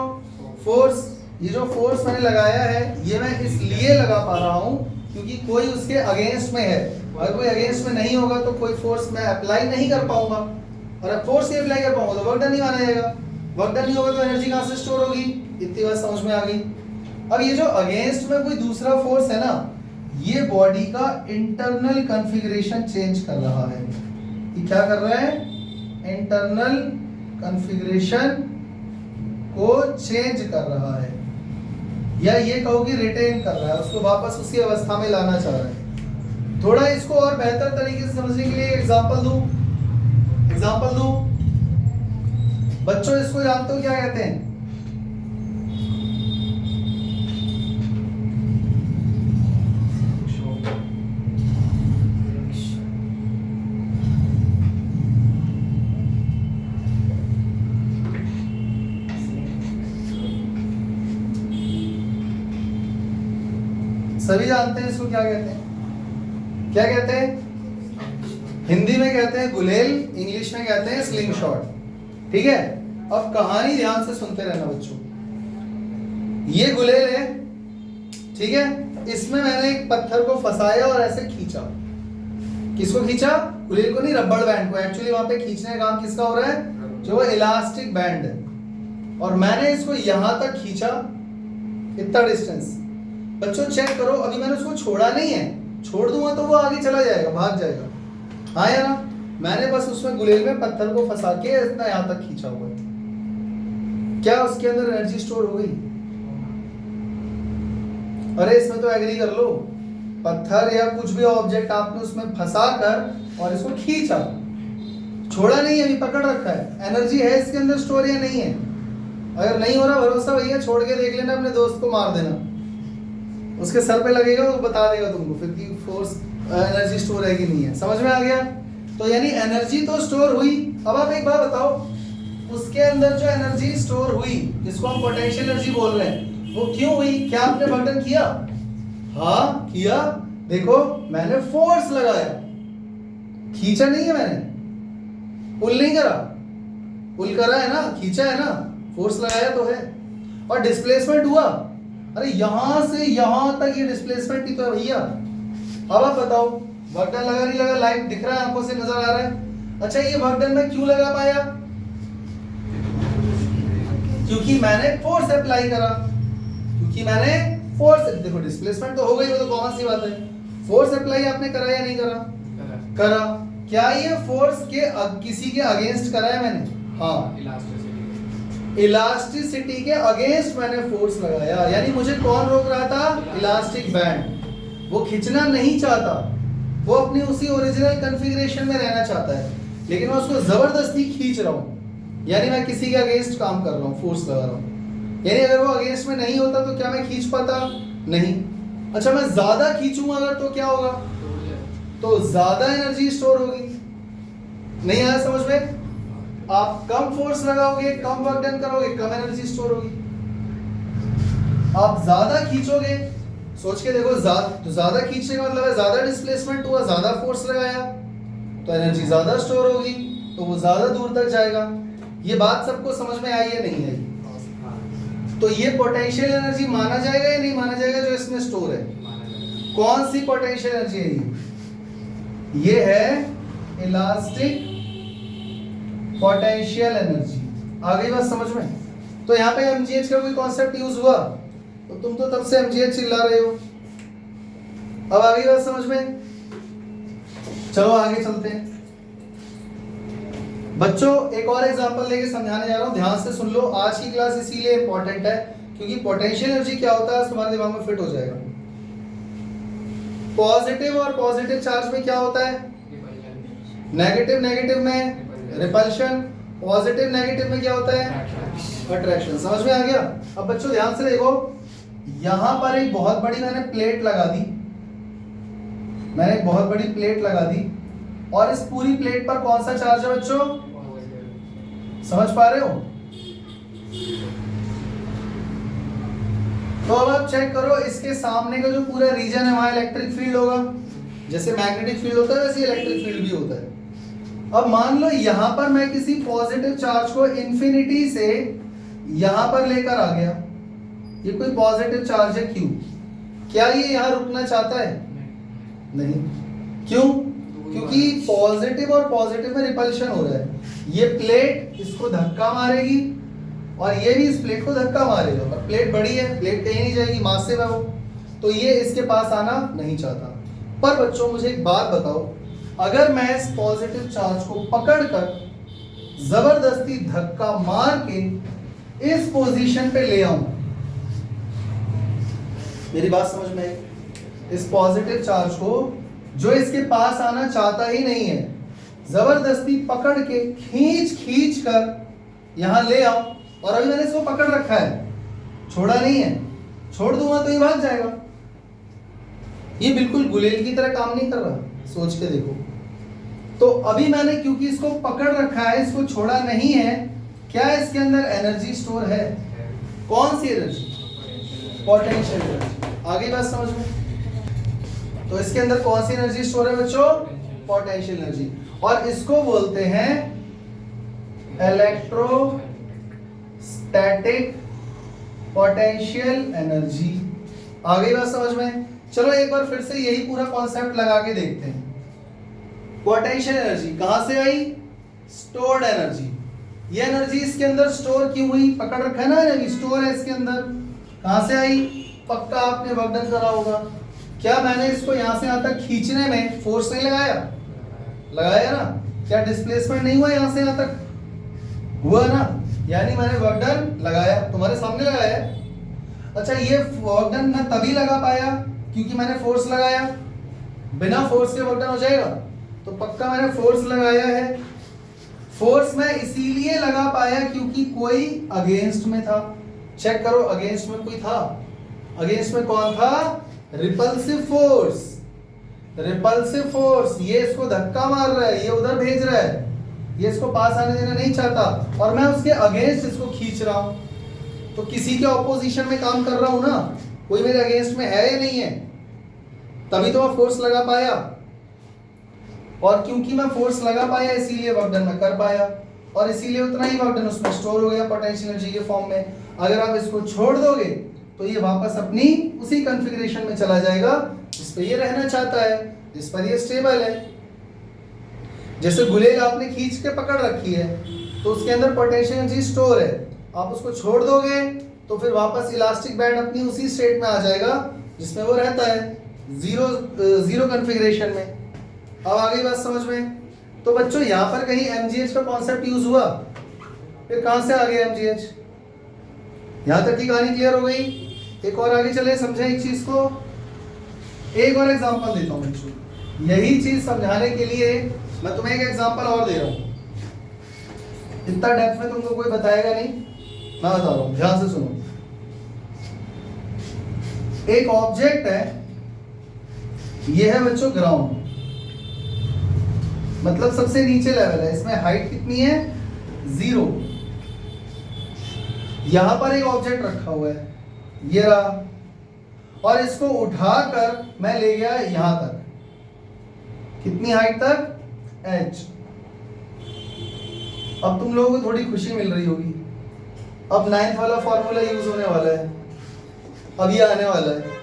फोर्स। ये जो फोर्स मैंने लगाया है ये मैं इसलिए लगा पा रहा हूं क्योंकि कोई उसके अगेंस्ट में है। अगर कोई अगेंस्ट में नहीं होगा तो कोई फोर्स मैं अप्लाई नहीं कर पाऊंगा, और अब फोर्स नहीं अप्लाई कर पाऊंगा तो वर्क डन नहीं माना जाएगा। वर्क डन नहीं होगा तो एनर्जी कहां से स्टोर होगी? इतनी बात समझ में आ गई। अब ये जो अगेंस्ट में कोई दूसरा फोर्स है ना, ये बॉडी का इंटरनल कॉन्फ़िगरेशन चेंज कर रहा है। ये क्या कर रहा है? इंटरनल कॉन्फ़िगरेशन को चेंज कर रहा है, या ये कहो कि रिटेन कर रहा है, उसको वापस उसी अवस्था में लाना चाह रहा है। थोड़ा इसको और बेहतर तरीके से समझने के लिए एग्जांपल दूं। बच्चों इसको जानते हो क्या कहते हैं? सभी जानते हैं इसको क्या कहते हैं? क्या कहते हैं? हिंदी में कहते हैं गुलेल, इंग्लिश में कहते हैं स्लिंग शॉट। ठीक है, अब कहानी ध्यान से सुनते रहना बच्चों। ये गुलेल है, ठीक है, इसमें मैंने एक पत्थर को फंसाया और ऐसे खींचा। किसको खींचा? गुलेल को नहीं, रबड़ बैंड को। एक्चुअली वहां पे खींचने का काम किसका हो रहा है? जो इलास्टिक बैंड है। और मैंने इसको यहां तक खींचा, इतना डिस्टेंस। बच्चों चेक करो, अभी मैंने उसको छोड़ा नहीं है। छोड़ दूंगा तो वो आगे चला जाएगा, भाग जाएगा। हाँ या ना? मैंने बस उसमें गुलेल में पत्थर को फंसा के इतना यहां तक खींचा हुआ है। क्या उसके अंदर एनर्जी स्टोर हो गई? अरे इसमें तो एग्री कर लो, पत्थर या कुछ भी ऑब्जेक्ट आपने उसमें फंसा कर और इसको खींचा, छोड़ा नहीं, अभी पकड़ रखा है, एनर्जी है इसके अंदर स्टोर या नहीं है? अगर नहीं हो रहा भरोसा भैया छोड़ के देख लेना, अपने दोस्त को मार देना, उसके सर पे लगेगा, वो बता देगा तुमको फिर कि फोर्स एनर्जी स्टोर है कि नहीं है। समझ में आ गया? तो यानी एनर्जी तो स्टोर हुई। अब आप एक बात बताओ, उसके अंदर जो एनर्जी स्टोर हुई जिसको हम पोटेंशियल एनर्जी बोल रहे हैं, वो क्यों हुई? क्या आपने वर्णन किया? हाँ किया। देखो मैंने फोर्स लगाया, खींचा नहीं है मैंने, पुल नहीं करा, पुल करा है ना, खींचा है ना, फोर्स लगाया तो है। और डिस्प्लेसमेंट हुआ, अरे यहां से यहां तक ये डिस्प्लेसमेंट ही तो है भैया। अब आप बताओ वर्क डन लगा नहीं लगा? लाइव दिख रहा है, आंखों से नजर आ रहा है। अच्छा ये वर्क डन मैं क्यों लगा पाया? क्योंकि मैंने फोर्स अप्लाई करा, क्योंकि मैंने फोर्स, देखो डिस्प्लेसमेंट तो हो गई, वो तो कॉमन सी बात है। फोर्स अप्लाई आपने करा या नहीं करा? करा। क्या ये फोर्स के किसी के अगेंस्ट करा है मैंने? हाँ, इलास्टिसिटी के अगेंस्ट मैंने फोर्स लगाया। यानी मुझे कौन रोक रहा था? Elastic band. वो खींचना नहीं चाहता, वो अपनी उसी ओरिजिनल कॉन्फ़िगरेशन में रहना चाहता है, लेकिन मैं उसको जबरदस्ती खींच रहा हूँ। यानी मैं किसी के अगेंस्ट काम कर रहा हूँ, फोर्स लगा रहा हूँ। यानी अगर वो अगेंस्ट में नहीं होता तो क्या मैं खींच पाता? नहीं। अच्छा मैं ज्यादा खींचूंगा अगर तो क्या होगा? तो ज्यादा एनर्जी स्टोर होगी। नहीं आया समझ में? आप कम फोर्स लगाओगे, कम वर्क डन करोगे, कम एनर्जी स्टोर होगी। आप ज्यादा खींचोगे, सोच के देखो, ज्यादा खींचने का मतलब है ज्यादा डिस्प्लेसमेंट हुआ, ज्यादा फोर्स लगाया तो एनर्जी ज्यादा स्टोर होगी, तो वो ज्यादा दूर तक जाएगा। ये बात सबको समझ में आई है नहीं आई? तो ये पोटेंशियल एनर्जी माना जाएगा या नहीं माना जाएगा जो इसमें स्टोर है? कौन सी पोटेंशियल एनर्जी है ये है इलास्टिक पोटेंशियल एनर्जी। आ गई बात समझ में? तो यहाँ पे एमजीएच का कोई कॉन्सेप्ट यूज हुआ तो तुम तो तब से एमजीएच चिल्ला रहे हो। अब आ गई बात समझ में? चलो आगे चलते हैं बच्चों। एक और एग्जांपल लेके समझाने जा रहा हूँ, ध्यान से सुन लो। आज की क्लास इसीलिए इंपॉर्टेंट है क्योंकि पोटेंशियल एनर्जी क्या होता है तुम्हारे दिमाग में फिट हो जाएगा। पॉजिटिव और पॉजिटिव चार्ज में क्या होता है? नेगेटिव नेगेटिव में रिपल्शन, पॉजिटिव नेगेटिव में क्या होता है? अट्रैक्शन। समझ में आ गया? अब बच्चों ध्यान से देखो, यहां पर एक बहुत बड़ी मैंने प्लेट लगा दी, मैंने एक बहुत बड़ी प्लेट लगा दी और इस पूरी प्लेट पर कौन सा चार्ज है बच्चों? समझ पा रहे हो? तो अब आप चेक करो, इसके सामने का जो पूरा रीजन है वहां इलेक्ट्रिक फील्ड होगा। जैसे मैग्नेटिक फील्ड होता है वैसे इलेक्ट्रिक फील्ड भी होता है। अब मान लो यहां पर मैं किसी पॉजिटिव चार्ज को इंफिनिटी से यहां पर लेकर आ गया, ये कोई पॉजिटिव चार्ज है Q, क्या ये यहां रुकना चाहता है? नहीं। क्यों? क्योंकि पॉजिटिव और पॉजिटिव में रिपल्शन हो रहा है। ये प्लेट इसको धक्का मारेगी और ये भी इस प्लेट को धक्का मारेगा, पर प्लेट बड़ी है, प्लेट कहीं नहीं जाएगी, मासिव है वो, तो ये इसके पास आना नहीं चाहता। पर बच्चों मुझे एक बात बताओ, अगर मैं इस पॉजिटिव चार्ज को पकड़कर जबरदस्ती धक्का मार के इस पोजीशन पे ले आऊं, मेरी बात समझ में आई? इस पॉजिटिव चार्ज को जो इसके पास आना चाहता ही नहीं है, जबरदस्ती पकड़ के खींच कर यहां ले आऊं, और अभी मैंने इसको पकड़ रखा है, छोड़ा नहीं है, छोड़ दूंगा तो ये भाग जाएगा। ये बिल्कुल गुलेल की तरह काम नहीं कर रहा, सोच के देखो। तो अभी मैंने क्योंकि इसको पकड़ रखा है, इसको छोड़ा नहीं है, क्या इसके अंदर एनर्जी स्टोर है? कौन सी एनर्जी? Potential energy. आगे बात समझ में? तो इसके अंदर कौन सी एनर्जी स्टोर है बच्चों? Potential energy. और इसको बोलते हैं इलेक्ट्रोस्टैटिक पोटेंशियल एनर्जी। आ गई बात समझ में? चलो एक बार फिर से यही पूरा कॉन्सेप्ट लगा के देखते हैं। पोटेंशियल एनर्जी कहां से आई? Stored energy. ये एनर्जी इसके अंदर स्टोर क्यों हुई? पकड़ रखा है ना, एनर्जी स्टोर है इसके अंदर। कहां से आई? पक्का आपने वर्क करा होगा। क्या मैंने इसको यहां से यहां तक खींचने में फोर्स नहीं लगाया? लगाया ना? क्या डिस्प्लेसमेंट नहीं हुआ यहां से यहां तक? हुआ ना? यानी मैंने वर्क डन लगाया, तुम्हारे सामने लगाया है। अच्छा ये वर्क डन मैं तभी लगा पाया क्योंकि मैंने फोर्स लगाया, बिना फोर्स के वर्क डन हो जाएगा, तो पक्का मैंने फोर्स लगाया है। फोर्स मैं इसीलिए लगा पाया क्योंकि कोई अगेंस्ट में था। चेक करो, अगेंस्ट में कोई था। अगेंस्ट में कौन था? Repulsive force. रिपल्सिव फोर्स, ये इसको धक्का मार रहा है, ये उधर भेज रहा है, ये इसको पास आने देना नहीं चाहता, और मैं उसके अगेंस्ट इसको खींच रहा हूं। तो किसी के ऑपोजिशन में काम कर रहा हूं ना, कोई मेरे अगेंस्ट में है या नहीं है, तभी तो मैं फोर्स लगा पाया। और क्योंकि मैं फोर्स लगा पाया इसीलिए वर्क डन मैं कर पाया, और इसीलिए उतना ही वर्क डन उसमें स्टोर हो गया पोटेंशियल एनर्जी के फॉर्म में। अगर आप इसको छोड़ दोगे तो ये वापस अपनी उसी कॉन्फ़िगरेशन में चला जाएगा जिस पे ये रहना चाहता है, जिस पर ये स्टेबल है। जैसे गुलेल आपने खींच के पकड़ रखी है तो उसके अंदर पोटेंशियल एनर्जी स्टोर है, आप उसको छोड़ दोगे तो फिर वापस इलास्टिक बैंड अपनी उसी स्टेट में आ जाएगा जिसमें वो रहता है, जीरो कॉन्फ़िगरेशन में। अब आ गई बात समझ में? तो बच्चों यहाँ पर कहीं एमजीएच का कॉन्सेप्ट यूज हुआ, फिर कहां से आ गया एमजीएच? यहां तक की कहानी क्लियर हो गई। एक और आगे चले, समझे एक चीज को। एक और एग्जांपल देता हूं बच्चों, यही चीज समझाने के लिए मैं तुम्हें एक एग्जांपल और दे रहा हूं। इतना डेप्थ में तुमको कोई बताएगा नहीं, मैं बता रहा हूं, ध्यान से सुनो। एक ऑब्जेक्ट है, यह है बच्चों ग्राउंड, मतलब सबसे नीचे लेवल है, इसमें हाइट कितनी है? 0। यहां पर एक ऑब्जेक्ट रखा हुआ है, ये रहा, और इसको उठाकर मैं ले गया यहां तक। कितनी हाइट तक? h। अब तुम लोगों को थोड़ी खुशी मिल रही होगी, अब 9th वाला फॉर्मूला यूज होने वाला है, अब ये आने वाला है।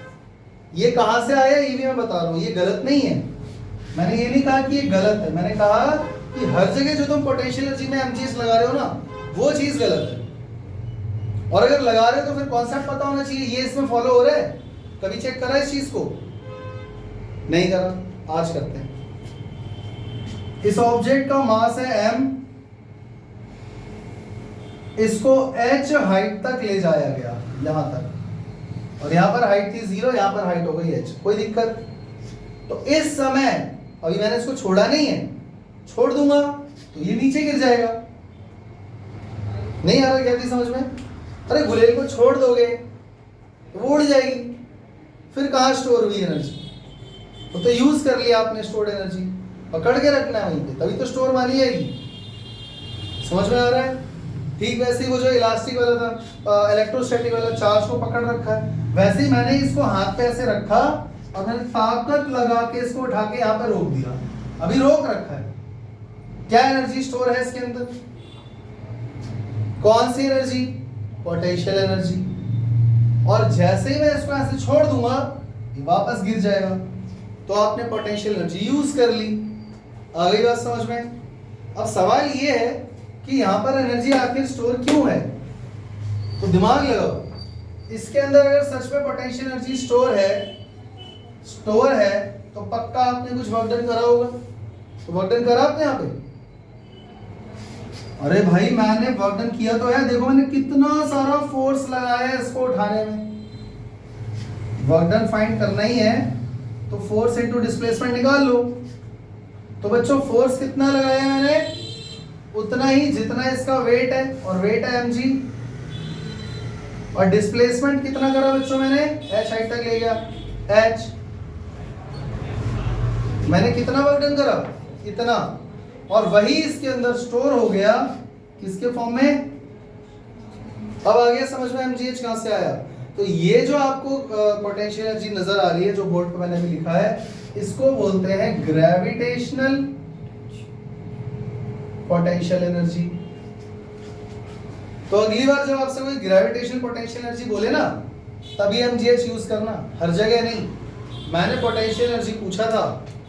ये कहां से आया ये भी मैं बता रहा हूं, ये गलत नहीं है। मैंने ये नहीं कहा कि ये गलत है, मैंने कहा कि हर जगह जो तुम पोटेंशियल एनर्जी में एमजीएस लगा रहे हो ना, वो चीज गलत है। और अगर लगा रहे हो तो फिर कॉन्सेप्ट पता होना चाहिए, ये इसमें फॉलो हो रहा है। कभी चेक करा इस चीज को? नहीं करा, आज करते हैं। इस ऑब्जेक्ट का मास है m, इसको h हाइट तक ले जाया गया, यहां तक, और यहां पर हाइट थी 0, यहां पर हाइट हो गई h, कोई दिक्कत? तो इस समय अभी मैंने इसको छोड़ा नहीं है, छोड़ दूंगा तो ये नीचे गिर जाएगा। नहीं आ रहा क्या थी समझ में? अरे गुलेल को छोड़ दोगे तो वो उड़ जाएगी, फिर कहाँ स्टोर हुई एनर्जी? वो तो यूज कर लिया आपने स्टोर्ड एनर्जी, पकड़ के रखना है वहीं पे, तभी तो स्टोर मानी जाएगी। समझ में आ रहा है? ठीक वैसे ही वो जो इलास्टिक वाला था, इलेक्ट्रोस्टैटिक वाला, चार्ज को पकड़ रखा है, वैसे ही मैंने इसको हाथ पे ऐसे रखा और मैंने ताकत लगा के इसको उठा के यहाँ पे रोक दिया, अभी रोक रखा है। क्या एनर्जी स्टोर है इसके अंदर? कौन सी एनर्जी? Potential energy. और जैसे ही मैं इसको ऐसे छोड़ दूंगा ये वापस गिर जाएगा, तो आपने पोटेंशियल एनर्जी यूज कर ली। आ गई बात समझ में? अब सवाल ये है कि यहाँ पर एनर्जी आखिर स्टोर क्यों है? तो दिमाग लगाओ, इसके अंदर अगर सच में पोटेंशियल एनर्जी स्टोर है तो पक्का आपने कुछ वर्क डन करा होगा। तो वर्क डन करा आपने यहाँ पे? अरे भाई मैंने वर्क डन किया तो है, देखो मैंने कितना सारा फोर्स लगाया है इसको उठाने में। वर्क डन फाइंड करना ही है तो फोर्स इनटू डिस्प्लेसमेंट निकाल लो। तो बच्चों फोर्स कितना लगाया मैंने? उतना ही जितना इसका वेट है, और वेट है mg। और डिस्प्लेसमेंट कितना करा बच्चों मैंने? h हाइट तक ले गया, h। मैंने कितना वर्क डन करा? इतना, और वही इसके अंदर स्टोर हो गया किसके फॉर्म में? अब आ गया समझ में mgh कहां से आया? तो ये जो आपको पोटेंशियल एनर्जी नजर आ रही है, जो बोर्ड पे मैंने भी लिखा है, इसको बोलते हैं ग्रेविटेशनल पोटेंशियल एनर्जी। तो अगली बार जब आपसे कोई ग्रेविटेशनल पोटेंशियल एनर्जी बोले ना, तभी mgh यूज करना, हर जगह नहीं। मैंने पोटेंशियल एनर्जी पूछा था,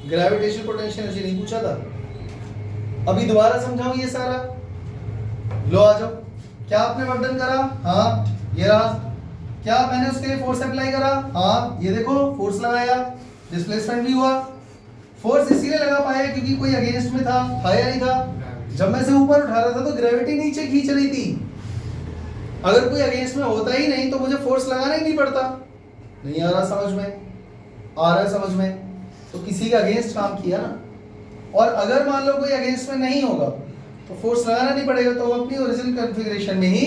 ग्रेविटेशनल पोटेंशियल एनर्जी नहीं पूछा था। अभी दोबारा समझाऊं ये सारा, लो आ जाओ। क्या आपने वर्क डन करा? हाँ ये रहा। क्या मैंने उसके लिए फोर्स अप्लाई करा? हाँ ये देखो फोर्स लगाया, डिस्प्लेसमेंट भी हुआ। फोर्स इसीलिए लगा पाया क्योंकि कोई अगेंस्ट में था या नहीं था? जब मैं से ऊपर उठा रहा था तो ग्रेविटी नीचे खींच रही थी। अगर कोई अगेंस्ट में होता ही नहीं तो मुझे फोर्स लगाना ही नहीं पड़ता। नहीं आ रहा समझ में? आ रहा है समझ में? तो किसी के अगेंस्ट काम किया ना। और अगर मान लो कोई अगेंस्ट में नहीं होगा तो फोर्स लगाना नहीं पड़ेगा, तो वो अपनी ओरिजिनल कॉन्फ़िगरेशन में ही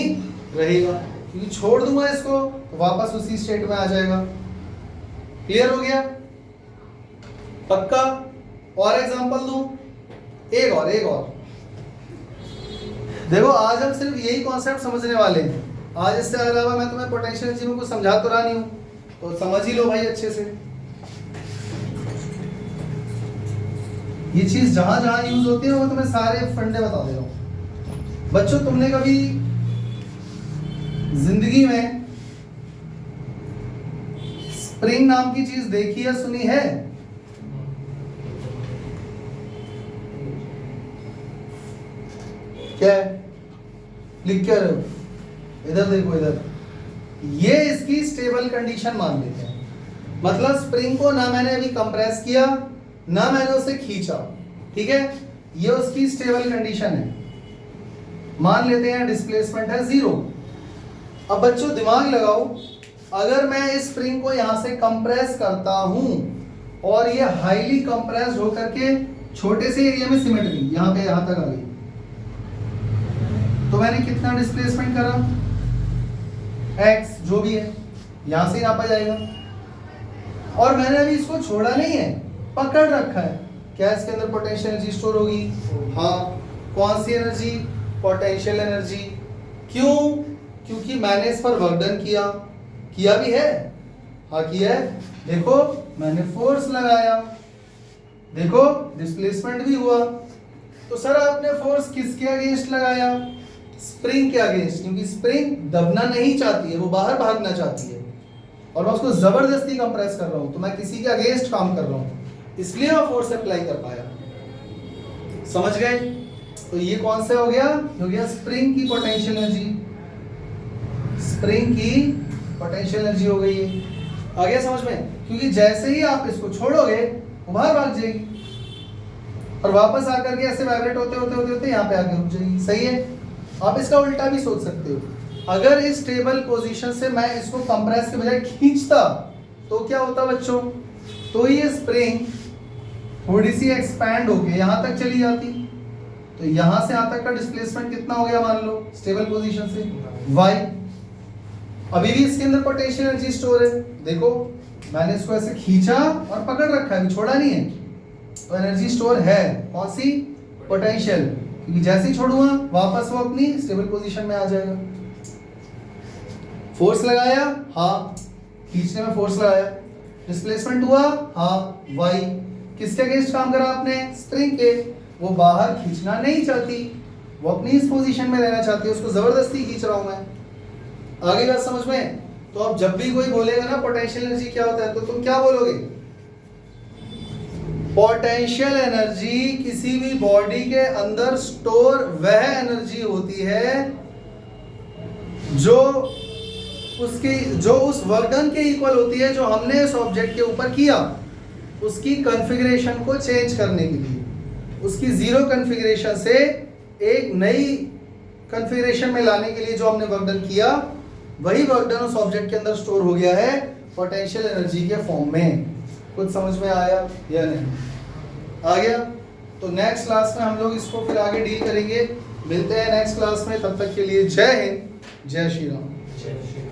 रहेगा, क्योंकि छोड़ दूंगा इसको तो वापस उसी स्टेट में आ जाएगा। क्लियर हो गया? पक्का? और एग्जांपल दूं? एक और देखो, आज हम सिर्फ यही कॉन्सेप्ट समझने वाले हैं। आज इससे अलावा मैं तुम्हें पोटेंशियल एनर्जी में कुछ समझा तो रहा नहीं हूं, तो समझ ही लो भाई अच्छे से। ये चीज जहां जहां यूज होती है वो तुम्हें सारे फंडे बता दे रहा हूं। बच्चों, तुमने कभी जिंदगी में स्प्रिंग नाम की चीज देखी या सुनी है? क्या है? लिख क्या रहे हो? इधर देखो, इधर। ये इसकी स्टेबल कंडीशन मान लेते हैं। मतलब स्प्रिंग को ना मैंने अभी कंप्रेस किया ना मैंने उसे खींचा, ठीक है? ये उसकी स्टेबल कंडीशन है। मान लेते हैं डिस्प्लेसमेंट है 0। अब बच्चों दिमाग लगाओ, अगर मैं इस स्प्रिंग को यहां से कंप्रेस करता हूं और ये हाईली कंप्रेस्ड होकर के छोटे से एरिया में सिमट गई, यहां पे यहां तक आ गई, तो मैंने कितना डिस्प्लेसमेंट करा? x जो भी है, यहां से नापा जाएगा। और मैंने अभी इसको छोड़ा नहीं है, पकड़ रखा है। क्या इसके अंदर पोटेंशियल एनर्जी स्टोर होगी? हाँ। कौन सी एनर्जी? Potential energy. क्यों? क्योंकि मैंने इस पर वर्क डन किया भी है। हाँ किया है। देखो मैंने फोर्स लगाया, देखो डिस्प्लेसमेंट भी हुआ। तो सर आपने फोर्स किसके अगेंस्ट लगाया? स्प्रिंग के अगेंस्ट, क्योंकि स्प्रिंग दबना नहीं चाहती है, वो बाहर भागना चाहती है और मैं उसको जबरदस्ती कंप्रेस कर रहा हूं, तो मैं किसी के अगेंस्ट काम कर रहा हूं, इसलिए मैं फोर्स अप्लाई कर पाया। समझ गए? तो ये कौन सा हो गया स्प्रिंग की पोटेंशियल एनर्जी। स्प्रिंग की पोटेंशियल एनर्जी हो गई है। आ गया समझ में? क्योंकि जैसे ही आप इसको छोड़ोगे वो बाहर भाग जाएगी और वापस आकर के ऐसे वाइब्रेट होते यहाँ पे आके रुक जाएगी। सही है? आप इसका उल्टा भी सोच सकते हो, अगर इस स्टेबल पोजीशन से मैं इसको कंप्रेस के बजाय खींचता तो क्या होता बच्चों? तो ये स्प्रिंग थोड़ी सी एक्सपैंड होके यहाँ तक चली जाती, तो यहाँ से यहाँ तक का डिस्प्लेसमेंट कितना हो गया मान लो स्टेबल पोजीशन से? y। अभी भी इसके अंदर पोटेंशियल एनर्जी स्टोर है। देखो मैंने इसको ऐसे खींचा और पकड़ रखा है, छोड़ा नहीं है, तो एनर्जी स्टोर है। कौन सी? पोटेंशियल। क्योंकि जैसे ही छोड़ूंगा वापस वो अपनी स्टेबल पोजीशन में आ जाएगा। फोर्स लगाया, हाँ खींचने में फोर्स लगाया। डिस्प्लेसमेंट हुआ, हाँ y। किसके अगेंस्ट काम करा आपने? स्प्रिंग के। वो बाहर खींचना नहीं चाहती, वो अपनी इस पोजीशन में रहना चाहती है, उसको जबरदस्ती खींच रहा हूं मैं। आगे बात समझ में? तो अब जब भी कोई बोलेगा ना पोटेंशियल एनर्जी क्या होता है, तो तुम क्या बोलोगे? पोटेंशियल एनर्जी किसी भी बॉडी के अंदर स्टोर वह एनर्जी होती है जो उस वर्क डन के इक्वल होती है जो हमने इस ऑब्जेक्ट के ऊपर किया, उसकी कॉन्फ़िगरेशन को चेंज करने के लिए, उसकी जीरो कॉन्फ़िगरेशन से एक नई कॉन्फ़िगरेशन में लाने के लिए जो हमने वर्क डन किया, वही वर्क डन उस ऑब्जेक्ट के अंदर स्टोर हो गया है पोटेंशियल एनर्जी के फॉर्म में। कुछ समझ में आया या नहीं? आ गया? तो नेक्स्ट क्लास में हम लोग इसको फिर आगे डील करेंगे। मिलते हैं नेक्स्ट क्लास में, तब तक के लिए जय हिंद, जय श्री राम। जय श्री